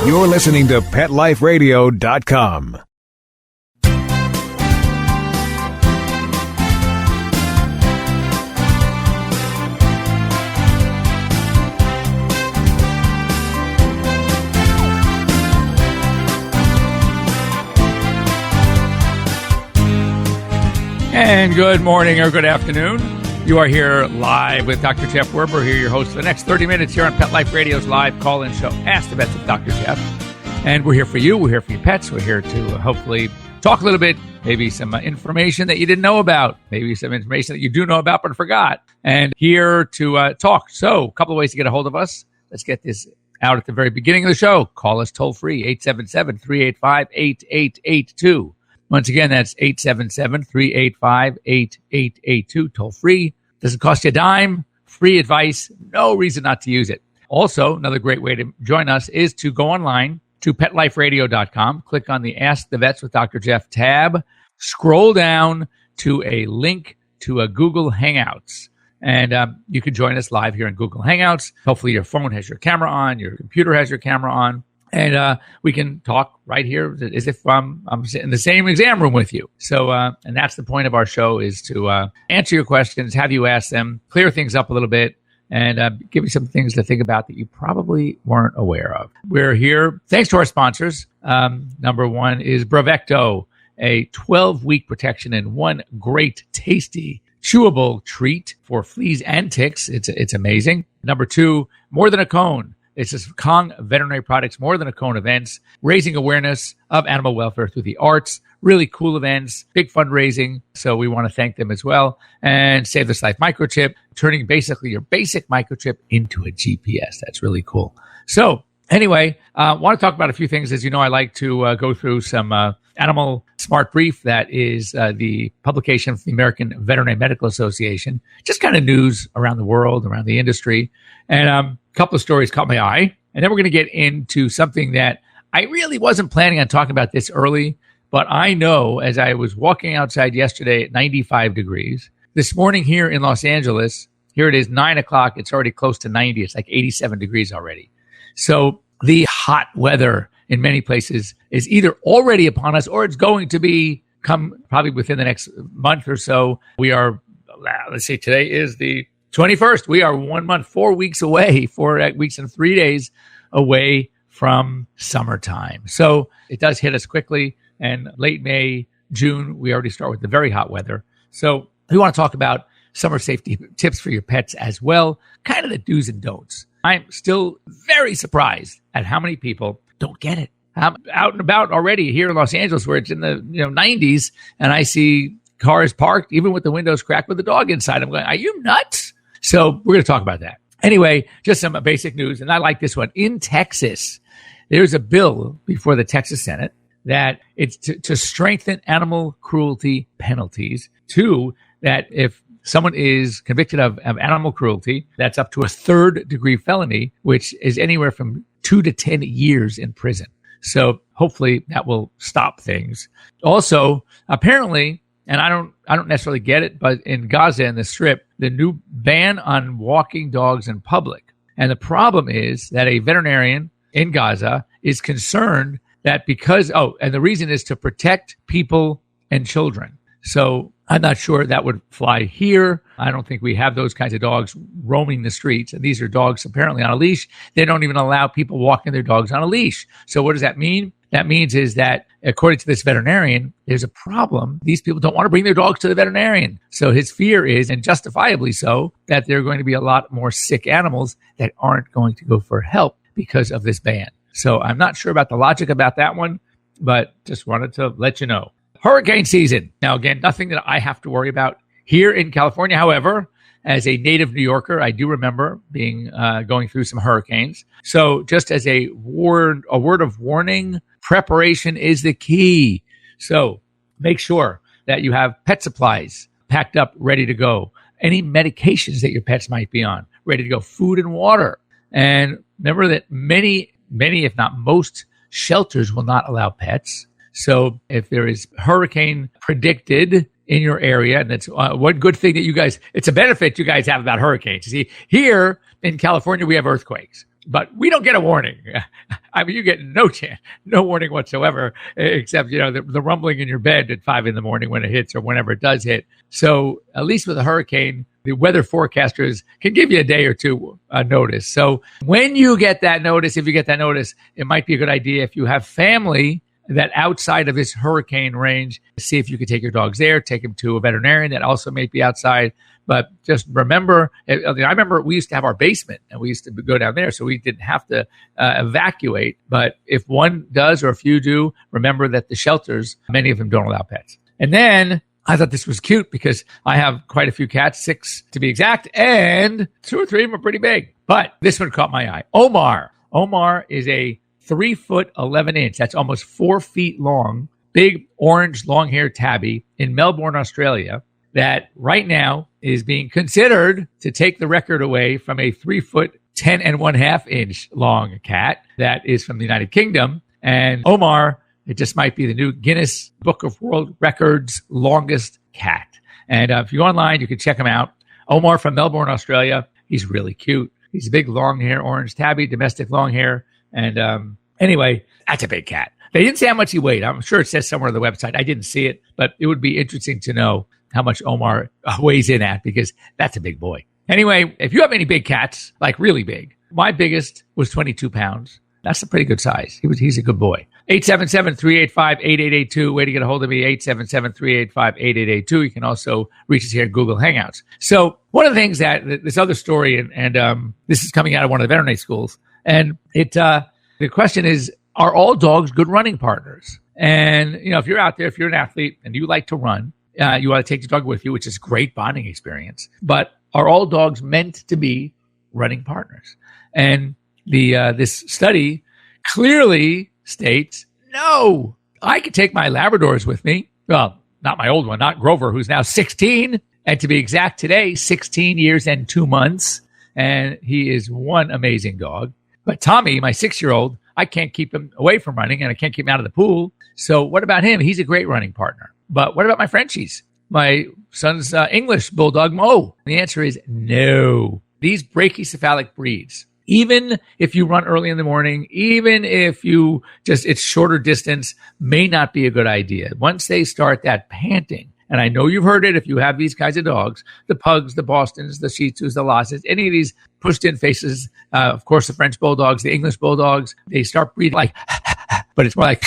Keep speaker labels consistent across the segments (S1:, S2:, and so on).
S1: You're listening to PetLifeRadio.com.
S2: And good morning or good afternoon. You are here live with Dr. Jeff Werber, here your host for the next 30 minutes here on Pet Life Radio's live call-in show, Ask the Vets with Dr. Jeff. And we're here for you. We're here for your pets. We're here to hopefully talk a little bit, maybe some information that you didn't know about, maybe some information that you do know about but forgot, and here to talk. So a couple of ways to get a hold of us. Let's get this out at the very beginning of the show. Call us toll-free, 877-385-8882. Once again, that's 877-385-8882, toll-free. Doesn't cost you a dime, free advice, no reason not to use it. Also, another great way to join us is to go online to PetLifeRadio.com, click on the Ask the Vets with Dr. Jeff tab, scroll down to a link to a Google Hangouts, and you can join us live here in Google Hangouts. Hopefully your phone has your camera on, your computer has your camera on, and we can talk right here as if I'm sitting in the same exam room with you. So, and that's the point of our show, is to answer your questions, have you ask them, clear things up a little bit, and give you some things to think about that you probably weren't aware of. We're here thanks to our sponsors. Number one is Bravecto, a 12-week protection in one great, tasty, chewable treat for fleas and ticks. It's amazing. Number two, More Than a Cone. It's just Kong Veterinary Products, More Than a Cone events, raising awareness of animal welfare through the arts. Really cool events, big fundraising. So we want to thank them as well. And Save This Life Microchip, turning basically your basic microchip into a GPS. That's really cool. So anyway, I want to talk about a few things. As you know, I like to go through some Animal Smart Brief. That is the publication from the American Veterinary Medical Association. Just kind of news around the world, around the industry. And a couple of stories caught my eye. And then we're going to get into something that I really wasn't planning on talking about this early, but I know as I was walking outside yesterday at 95 degrees, this morning here in Los Angeles, here it is 9 o'clock. It's already close to 90. It's like 87 degrees already. So the hot weather in many places is either already upon us or it's going to come probably within the next month or so. We are, let's see, today is the 21st. We are 1 month, 4 weeks away, 4 weeks and 3 days away from summertime. So it does hit us quickly. And late May, June, we already start with the very hot weather. So we want to talk about summer safety tips for your pets as well, kind of the do's and don'ts. I'm still very surprised at how many people don't get it. I'm out and about already here in Los Angeles where it's in the 90s, and I see cars parked, even with the windows cracked with a dog inside. I'm going, are you nuts? So we're going to talk about that. Anyway, just some basic news, and I like this one. In Texas, there's a bill before the Texas Senate that it's to strengthen animal cruelty penalties. Two, that if someone is convicted of animal cruelty, that's up to a third-degree felony, which is anywhere from 2 to 10 years in prison. So hopefully that will stop things. Also, apparently, and I don't necessarily get it, but in Gaza and the Strip, the new ban on walking dogs in public. And the problem is that a veterinarian in Gaza is concerned that and the reason is to protect people and children. So I'm not sure that would fly here. I don't think we have those kinds of dogs roaming the streets. And these are dogs apparently on a leash. They don't even allow people walking their dogs on a leash. So what does that mean? That means is that, according to this veterinarian, there's a problem. These people don't want to bring their dogs to the veterinarian. So his fear is, and justifiably so, that there are going to be a lot more sick animals that aren't going to go for help because of this ban. So I'm not sure about the logic about that one, but just wanted to let you know. Hurricane season. Now, again, nothing that I have to worry about here in California. However, as a native New Yorker, I do remember going through some hurricanes. So just as a word of warning, preparation is the key. So make sure that you have pet supplies packed up, ready to go. Any medications that your pets might be on, ready to go. Food and water. And remember that many, if not most, shelters will not allow pets. So if there is hurricane predicted in your area, and that's one good thing that it's a benefit you guys have about hurricanes. You see, here in California, we have earthquakes. but we don't get a warning. I mean, you get no warning whatsoever, except, the rumbling in your bed at 5 a.m. when it hits or whenever it does hit. So at least with a hurricane, the weather forecasters can give you a day or two notice. So when you get that notice, if you get that notice, it might be a good idea if you have family that outside of this hurricane range, see if you could take your dogs there, take them to a veterinarian that also may be outside. But just remember, I remember we used to have our basement and we used to go down there, so we didn't have to evacuate. But if one does or if you do, remember that the shelters, many of them don't allow pets. And then I thought this was cute because I have quite a few cats, 6 to be exact, and 2 or 3 of them are pretty big. But this one caught my eye. Omar. Omar is a 3 foot 11 inch. That's almost 4 feet long, big orange long haired tabby in Melbourne, Australia, that right now is being considered to take the record away from a 3 foot 10 and 1/2 inch long cat that is from the United Kingdom. And Omar, it just might be the new Guinness Book of World Records longest cat. And if you go online, you can check him out. Omar from Melbourne, Australia. He's really cute. He's a big long hair orange tabby, domestic long hair. And anyway, that's a big cat. They didn't say how much he weighed. I'm sure it says somewhere on the website. I didn't see it, but it would be interesting to know how much Omar weighs in at, because that's a big boy. Anyway, if you have any big cats, like really big, my biggest was 22 pounds. That's a pretty good size. He's a good boy. 877-385-8882. Way to get a hold of me, 877-385-8882. You can also reach us here at Google Hangouts. So one of the things that this other story, and this is coming out of one of the veterinary schools, and the question is, are all dogs good running partners? And, if you're out there, if you're an athlete and you like to run, you want to take your dog with you, which is a great bonding experience. But are all dogs meant to be running partners? And this study clearly states, no, I could take my Labradors with me. Well, not my old one, not Grover, who's now 16. And to be exact today, 16 years and 2 months. And he is one amazing dog. But Tommy, my 6-year-old, I can't keep him away from running and I can't keep him out of the pool. So what about him? He's a great running partner. But what about my Frenchies? My son's English bulldog, Mo? The answer is no. These brachycephalic breeds, even if you run early in the morning, even if it's shorter distance, may not be a good idea. Once they start that panting, and I know you've heard it if you have these kinds of dogs, the pugs, the Bostons, the Shih Tzus, the Lhasas, any of these pushed-in faces, of course, the French bulldogs, the English bulldogs, they start breathing like, but it's more like,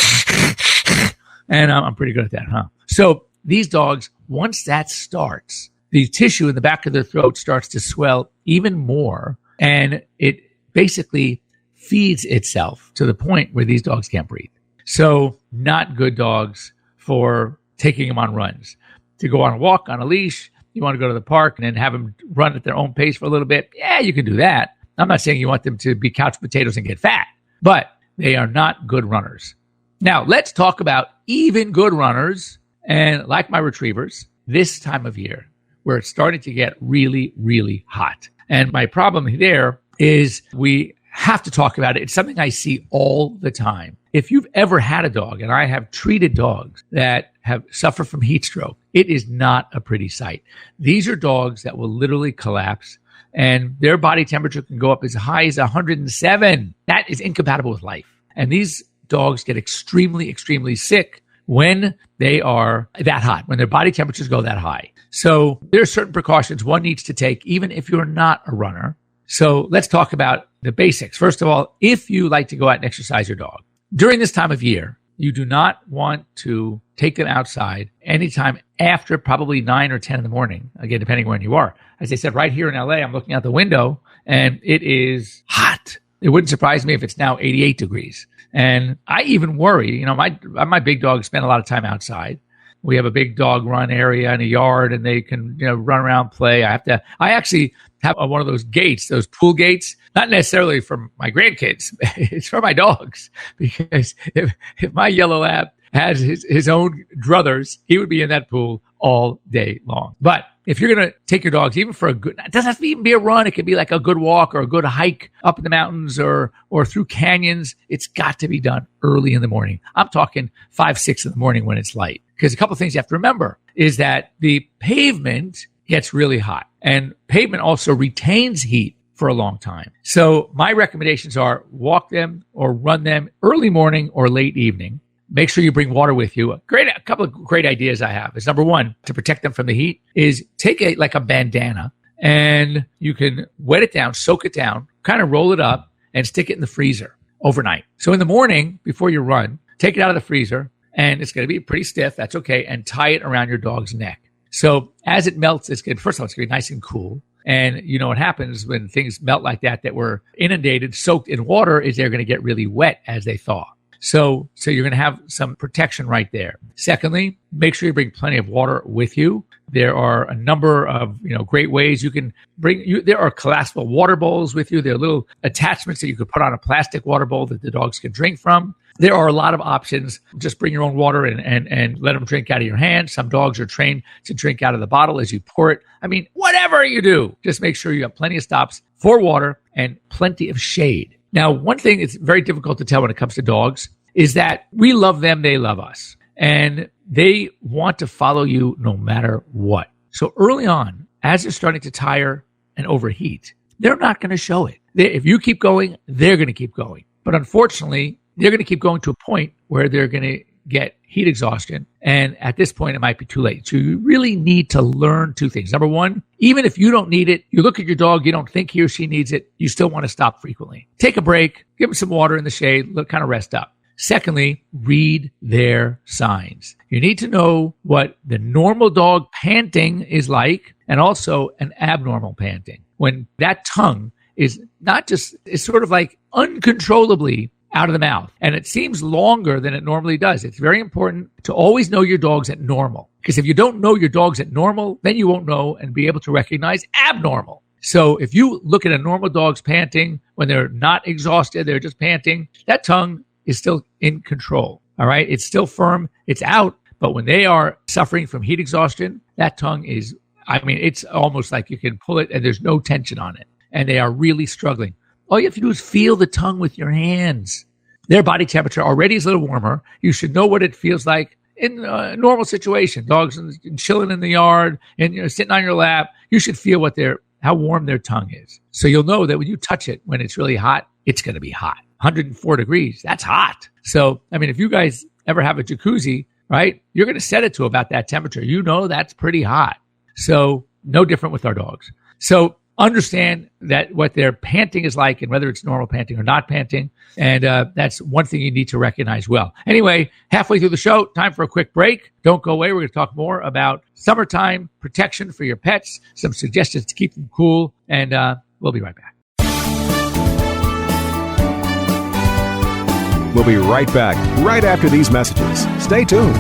S2: and I'm pretty good at that, huh? So these dogs, once that starts, the tissue in the back of their throat starts to swell even more, and it basically feeds itself to the point where these dogs can't breathe. So not good dogs for taking them on runs. To go on a walk on a leash, you want to go to the park and then have them run at their own pace for a little bit. Yeah, you can do that. I'm not saying you want them to be couch potatoes and get fat, but they are not good runners. Now, let's talk about even good runners. And like my retrievers, this time of year, where it's starting to get really, really hot. And my problem there is we have to talk about it. It's something I see all the time. If you've ever had a dog, and I have treated dogs that have suffered from heat stroke, it is not a pretty sight. These are dogs that will literally collapse, and their body temperature can go up as high as 107. That is incompatible with life. And these dogs get extremely, extremely sick when they are that hot, when their body temperatures go that high. So there are certain precautions one needs to take, even if you're not a runner. So let's talk about the basics. First of all, if you like to go out and exercise your dog, during this time of year, you do not want to take them outside anytime after probably 9 or 10 in the morning, again, depending when you are. As I said, right here in LA, I'm looking out the window and it is hot. It wouldn't surprise me if it's now 88 degrees. And I even worry, my big dogs spend a lot of time outside. We have a big dog run area in a yard and they can, run around, play. I actually have one of those gates, those pool gates, not necessarily for my grandkids. It's for my dogs, because if my yellow lab has his own druthers, he would be in that pool all day long. But if you're going to take your dogs, even for it doesn't have to even be a run. It could be like a good walk or a good hike up in the mountains or through canyons. It's got to be done early in the morning. I'm talking 5, 6 in the morning when it's light. Because a couple of things you have to remember is that the pavement gets really hot, and pavement also retains heat for a long time. So my recommendations are walk them or run them early morning or late evening. Make sure you bring water with you. A couple of great ideas I have is, number one, to protect them from the heat, is take a bandana and you can wet it down, soak it down, kind of roll it up and stick it in the freezer overnight. So in the morning before you run, take it out of the freezer, and it's going to be pretty stiff. That's okay. And tie it around your dog's neck. So as it melts, first of all, it's going to be nice and cool. And you know what happens when things melt like that were inundated, soaked in water, is they're going to get really wet as they thaw. So you're going to have some protection right there. Secondly, make sure you bring plenty of water with you. There are a number of, great ways you can there are collapsible water bowls with you. There are little attachments that you could put on a plastic water bowl that the dogs can drink from. There are a lot of options. Just bring your own water and let them drink out of your hand. Some dogs are trained to drink out of the bottle as you pour it. I mean, whatever you do, just make sure you have plenty of stops for water and plenty of shade. Now, one thing that's very difficult to tell when it comes to dogs is that we love them, they love us, and they want to follow you no matter what. So early on, as they're starting to tire and overheat, they're not going to show it. If you keep going, they're going to keep going. But unfortunately, they're going to keep going to a point where they're going to get heat exhaustion. And at this point, it might be too late. So you really need to learn two things. Number one, even if you don't need it, you look at your dog, you don't think he or she needs it, you still want to stop frequently. Take a break, give them some water in the shade, kind of rest up. Secondly, read their signs. You need to know what the normal dog panting is like and also an abnormal panting. When that tongue is it's sort of like uncontrollably out of the mouth, and it seems longer than it normally does. It's very important to always know your dogs at normal, because if you don't know your dogs at normal, then you won't know and be able to recognize abnormal. So if you look at a normal dog's panting when they're not exhausted, they're just panting, that tongue is still in control. All right. It's still firm. It's out. But when they are suffering from heat exhaustion, that tongue it's almost like you can pull it and there's no tension on it. And they are really struggling. All you have to do is feel the tongue with your hands. Their body temperature already is a little warmer. You should know what it feels like in a normal situation. Dogs chilling in the yard and sitting on your lap. You should feel how warm their tongue is. So you'll know that when you touch it, when it's really hot, it's going to be hot. 104 degrees, that's hot. So, if you guys ever have a jacuzzi, right, you're going to set it to about that temperature. You know that's pretty hot. So no different with our dogs. So understand that what their panting is like and whether it's normal panting or not panting. And that's one thing you need to recognize well. Anyway, halfway through the show, time for a quick break. Don't go away. We're going to talk more about summertime protection for your pets, some suggestions to keep them cool, and we'll be right back.
S1: We'll be right back, right after these messages. Stay tuned.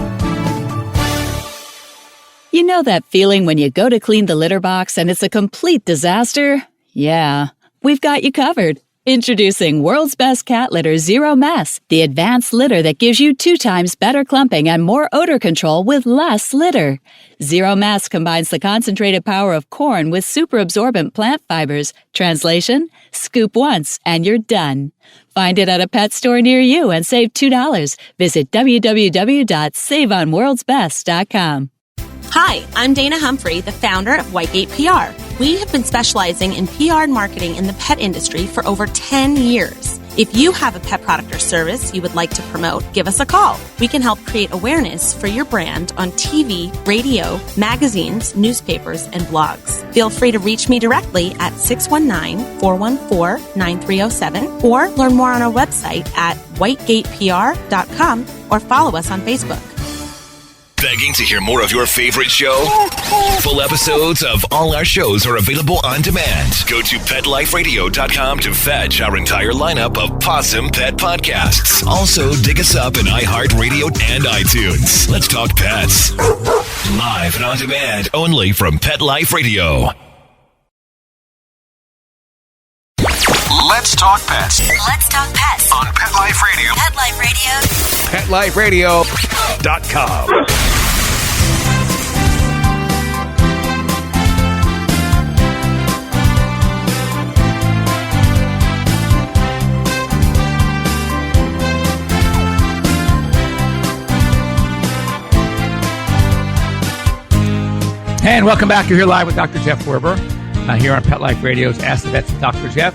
S3: You know that feeling when you go to clean the litter box and it's a complete disaster? Yeah, we've got you covered. Introducing World's Best Cat Litter Zero Mess, the advanced litter that gives you 2 times better clumping and more odor control with less litter. Zero Mess combines the concentrated power of corn with super absorbent plant fibers. Translation, scoop once and you're done. Find it at a pet store near you and save $2. Visit www.saveonworldsbest.com.
S4: Hi, I'm Dana Humphrey, the founder of Whitegate PR. We have been specializing in PR and marketing in the pet industry for over 10 years. If you have a pet product or service you would like to promote, give us a call. We can help create awareness for your brand on TV, radio, magazines, newspapers, and blogs. Feel free to reach me directly at 619-414-9307 or learn more on our website at whitegatepr.com or follow us on Facebook.
S5: Begging to hear more of your favorite show? Full episodes of all our shows are available on demand. Go to PetLifeRadio.com to fetch our entire lineup of Possum Pet podcasts. Also, dig us up in iHeartRadio and iTunes. Let's talk pets. Live and on demand, only from Pet Life Radio.
S6: Let's talk pets.
S7: Let's talk pets
S6: On Pet Life Radio.
S7: Pet Life
S1: PetLifeRadio.com.
S2: And welcome back. You're here live with Dr. Jeff Werber. here on Pet Life Radio's Ask the Vets with Dr. Jeff.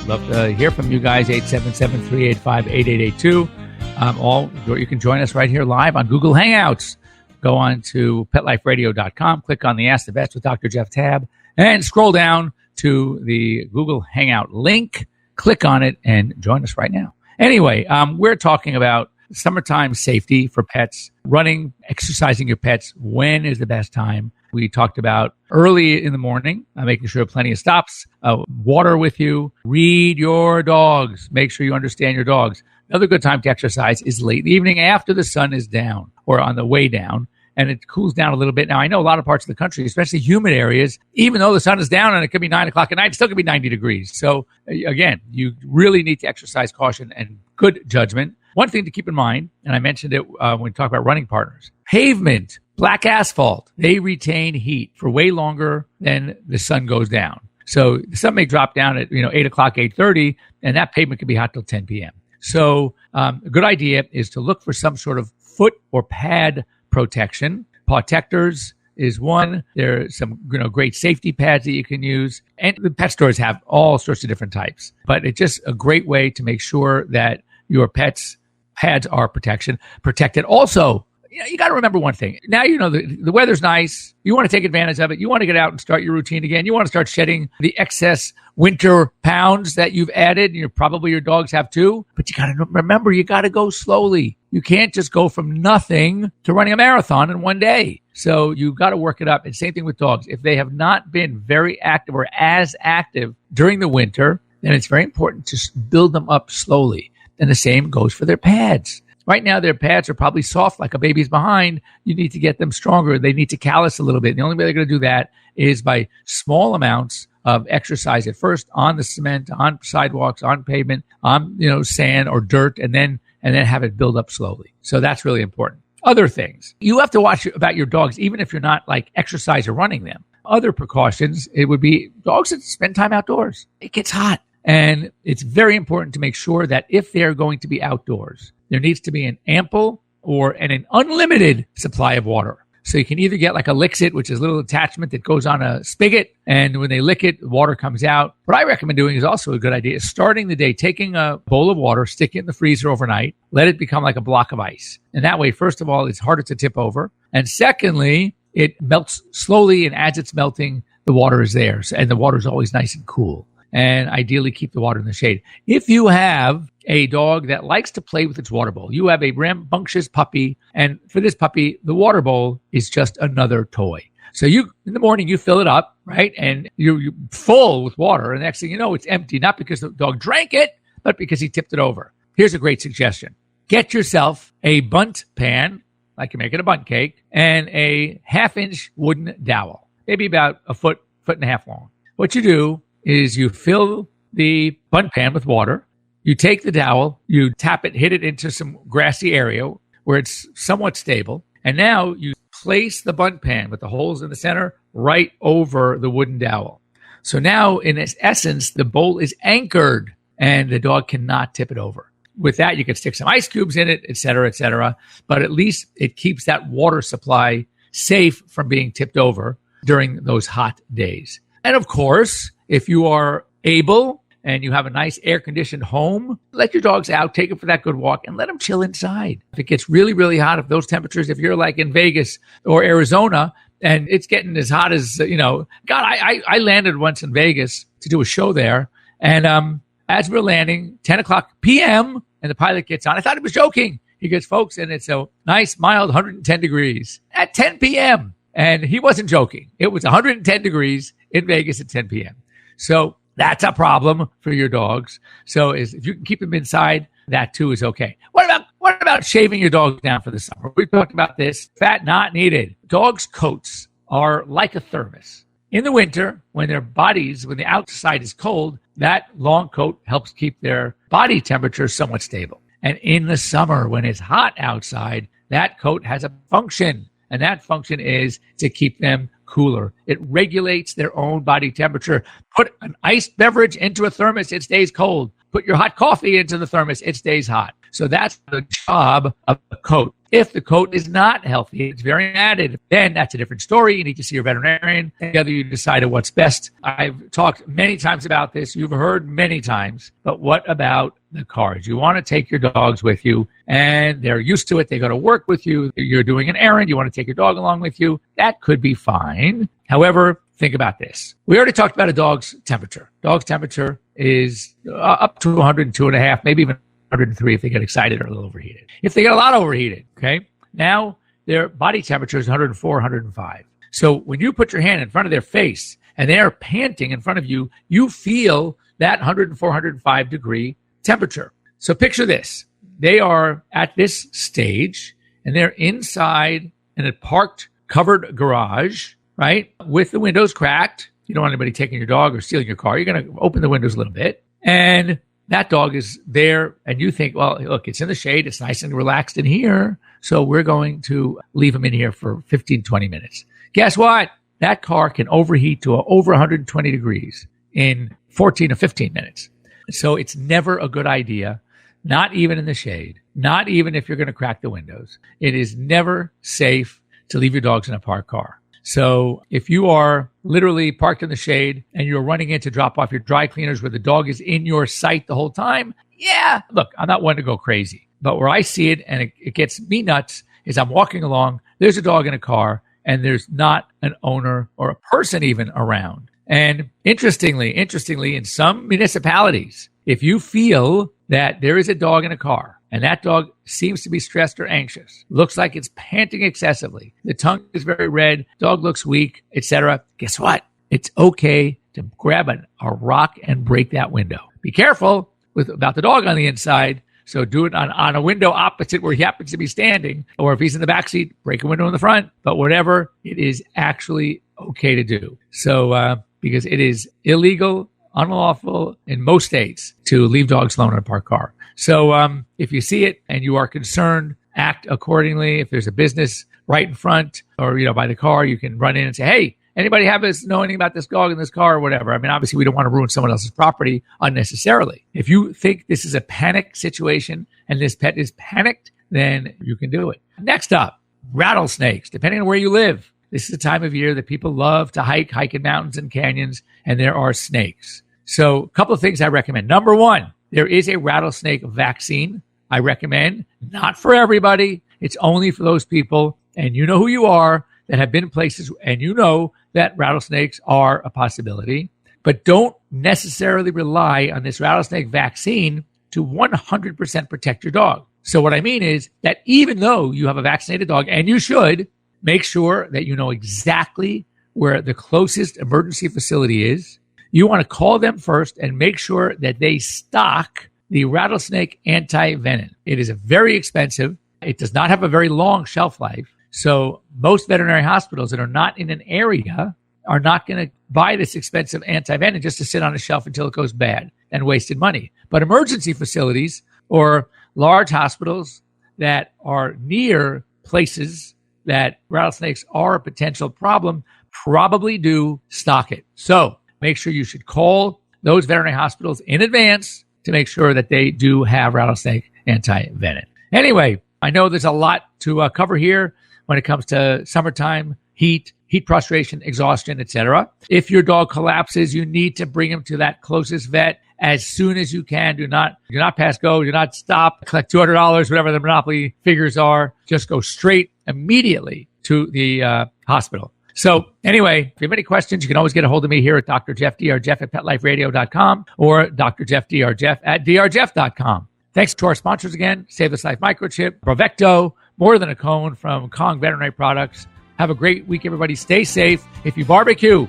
S2: Love to hear from you guys, 877-385-8882. You can join us right here live on Google Hangouts. Go on to PetLifeRadio.com, click on the Ask the Vets with Dr. Jeff tab, and scroll down to the Google Hangout link. Click on it and join us right now. Anyway, we're talking about summertime safety for pets, running, exercising your pets. When is the best time? We talked about early in the morning, making sure plenty of stops, water with you, read your dogs, make sure you understand your dogs. Another good time to exercise is late in the evening after the sun is down or on the way down, and it cools down a little bit. Now, I know a lot of parts of the country, especially humid areas, even though the sun is down and it could be 9 o'clock at night, it still could be 90 degrees. So again, you really need to exercise caution and good judgment. One thing to keep in mind, and I mentioned it when we talk about running partners, pavement, black asphalt, they retain heat for way longer than the sun goes down. So the sun may drop down at 8 o'clock, 8:30, and that pavement could be hot till 10 p.m. So a good idea is to look for some sort of foot or pad protection. Protectors is one. There are some great safety pads that you can use. And the pet stores have all sorts of different types. But it's just a great way to make sure that your pet's pads are protected. Also, you got to remember one thing. Now the weather's nice. You want to take advantage of it. You want to get out and start your routine again. You want to start shedding the excess winter pounds that you've added. Probably your dogs have too. But you got to remember, you got to go slowly. You can't just go from nothing to running a marathon in one day. So you got to work it up. And same thing with dogs. If they have not been very active or as active during the winter, then it's very important to build them up slowly. And the same goes for their pads. Right now, their pads are probably soft like a baby's behind. You need to get them stronger. They need to callus a little bit. And the only way they're going to do that is by small amounts of exercise at first on the cement, on sidewalks, on pavement, on sand or dirt, and then have it build up slowly. So that's really important. Other things. You have to watch about your dogs, even if you're not like exercise or running them. Other precautions, it would be dogs that spend time outdoors. It gets hot. And it's very important to make sure that if they're going to be outdoors, there needs to be an ample and an unlimited supply of water. So you can either get like a Lixit, which is a little attachment that goes on a spigot, and when they lick it, the water comes out. What I recommend doing is also a good idea, is starting the day, taking a bowl of water, stick it in the freezer overnight, let it become like a block of ice. And that way, first of all, it's harder to tip over. And secondly, it melts slowly, and as it's melting, the water is there. And the water is always nice and cool. And ideally keep the water in the shade. If you have a dog that likes to play with its water bowl, you have a rambunctious puppy, and for this puppy, the water bowl is just another toy. So in the morning, you fill it up, right? And you're full with water, and the next thing you know, it's empty, not because the dog drank it, but because he tipped it over. Here's a great suggestion. Get yourself a bundt pan, like you're making a bundt cake, and a 1/2-inch wooden dowel, maybe about a foot and a half long. What you do is you fill the bundt pan with water, you take the dowel, you tap it, hit it into some grassy area where it's somewhat stable, and now you place the bundt pan with the holes in the center right over the wooden dowel. So now, in its essence, the bowl is anchored, and the dog cannot tip it over. With that, you can stick some ice cubes in it, et cetera, but at least it keeps that water supply safe from being tipped over during those hot days. And of course, if you are able and you have a nice air-conditioned home, let your dogs out, take them for that good walk, and let them chill inside. If it gets really, really hot, if those temperatures, if you're like in Vegas or Arizona, and it's getting as hot as, I landed once in Vegas to do a show there, and as we're landing, 10 o'clock p.m., and the pilot gets on, I thought he was joking. He goes, folks, and it's a nice, mild 110 degrees at 10 p.m., and he wasn't joking. It was 110 degrees in Vegas at 10 p.m. So that's a problem for your dogs. So if you can keep them inside, that too is okay. What about shaving your dog down for the summer? We talked about this. Fat not needed. Dogs' coats are like a thermos. In the winter, when the outside is cold, that long coat helps keep their body temperature somewhat stable. And in the summer, when it's hot outside, that coat has a function. And that function is to keep them cooler. It regulates their own body temperature. Put an iced beverage into a thermos, it stays cold. Put your hot coffee into the thermos, it stays hot. So that's the job of a coat. If the coat is not healthy, it's very matted, then that's a different story. You need to see your veterinarian. Together you decide what's best. I've talked many times about this. You've heard many times. But what about the cars? You want to take your dogs with you, and they're used to it. They go to work with you. You're doing an errand. You want to take your dog along with you. That could be fine. However, think about this. We already talked about a dog's temperature. Dog's temperature is up to 102.5, maybe even 103 if they get excited or a little overheated. If they get a lot overheated, okay, now their body temperature is 104, 105. So when you put your hand in front of their face and they're panting in front of you, you feel that 104, 105 degree temperature. So picture this. They are at this stage and they're inside in a parked, covered garage, right, with the windows cracked. You don't want anybody taking your dog or stealing your car. You're going to open the windows a little bit. And that dog is there, and you think, well, look, it's in the shade. It's nice and relaxed in here. So we're going to leave him in here for 15, 20 minutes. Guess what? That car can overheat to over 120 degrees in 14 or 15 minutes. So it's never a good idea, not even in the shade, not even if you're going to crack the windows. It is never safe to leave your dogs in a parked car. So if you are literally parked in the shade and you're running in to drop off your dry cleaners where the dog is in your sight the whole time, yeah, look, I'm not one to go crazy. But where I see it and it gets me nuts is I'm walking along, there's a dog in a car, and there's not an owner or a person even around. And interestingly, in some municipalities, if you feel that there is a dog in a car, and that dog seems to be stressed or anxious, looks like it's panting excessively, the tongue is very red, dog looks weak, etc. Guess what? It's okay to grab a rock and break that window. Be careful about the dog on the inside. So do it on a window opposite where he happens to be standing. Or if he's in the back seat, break a window in the front. But whatever, it is actually okay to do. So because it is illegal, unlawful in most states to leave dogs alone in a parked car. So if you see it and you are concerned, act accordingly. If there's a business right in front or, by the car, you can run in and say, hey, anybody know anything about this dog in this car or whatever? I mean, obviously, we don't want to ruin someone else's property unnecessarily. If you think this is a panic situation and this pet is panicked, then you can do it. Next up, rattlesnakes. Depending on where you live, this is the time of year that people love to hike in mountains and canyons, and there are snakes. So a couple of things I recommend. Number one, there is a rattlesnake vaccine I recommend. Not for everybody. It's only for those people, and you know who you are, that have been places and you know that rattlesnakes are a possibility. But don't necessarily rely on this rattlesnake vaccine to 100% protect your dog. So what I mean is that even though you have a vaccinated dog, and you should, make sure that you know exactly where the closest emergency facility is. You want to call them first and make sure that they stock the rattlesnake anti-venom. It is very expensive. It does not have a very long shelf life. So most veterinary hospitals that are not in an area are not going to buy this expensive anti-venom just to sit on a shelf until it goes bad and wasted money. But emergency facilities or large hospitals that are near places that rattlesnakes are a potential problem probably do stock it. So make sure you should call those veterinary hospitals in advance to make sure that they do have rattlesnake anti-venom. Anyway, I know there's a lot to cover here when it comes to summertime, heat prostration, exhaustion, etc. If your dog collapses, you need to bring him to that closest vet as soon as you can. Do not pass go. Do not stop. Collect $200, whatever the monopoly figures are. Just go straight immediately to the hospital. So anyway, if you have any questions, you can always get a hold of me here at Dr. Jeff, drjeff at PetLifeRadio.com or Dr. Jeff, drjeff at drjeff.com. Thanks to our sponsors again, Save This Life Microchip, Provecto, More Than a Cone from Kong Veterinary Products. Have a great week, everybody. Stay safe. If you barbecue,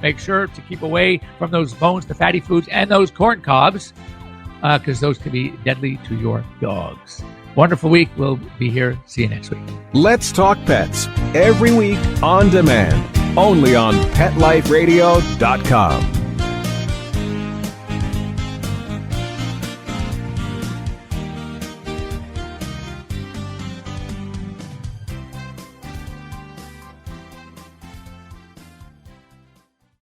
S2: make sure to keep away from those bones, the fatty foods, and those corn cobs, because those can be deadly to your dogs. Wonderful week. We'll be here. See you next week.
S1: Let's Talk Pets, every week on demand, only on PetLifeRadio.com.